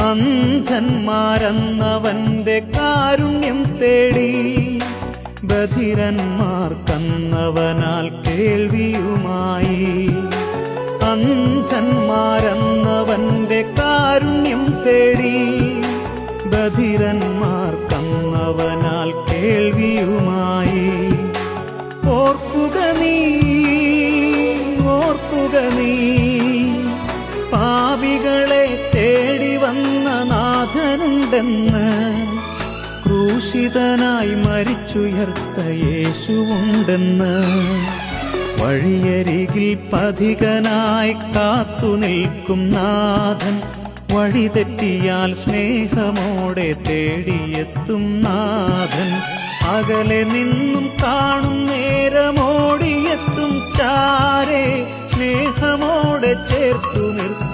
അന്ധന്മാരെന്നവന്റെ കാരുണ്യം തേടി, ബധിരന്മാർക്കന്നവനാൽ കേൾവിയുമായി. അന്ധന്മാരെന്നവന്റെ കാരുണ്യം തേടി, ബധിരന്മാർക്കന്നവനാൽ കേൾവിയുമായി. ഓർക്കുക നീ, ഓർക്കുക നീ, പാപികളെ തേടി വന്ന നാഥനുണ്ടെന്ന്. ക്രൂശിതനായി മരിച്ചുയർത്ത യേശുവുണ്ടെന്ന്. വഴിയരികിൽ പഥികനായി കാത്തുനിൽക്കും നാഥൻ. വഴിതെറ്റിയാൽ സ്നേഹമോടെ തേടിയെത്തും നാഥൻ. അകലെ നിന്നും കാണും നേരമോടിയെത്തും ചാരെ, സ്നേഹമോടെ ചേർത്തു നിർത്തും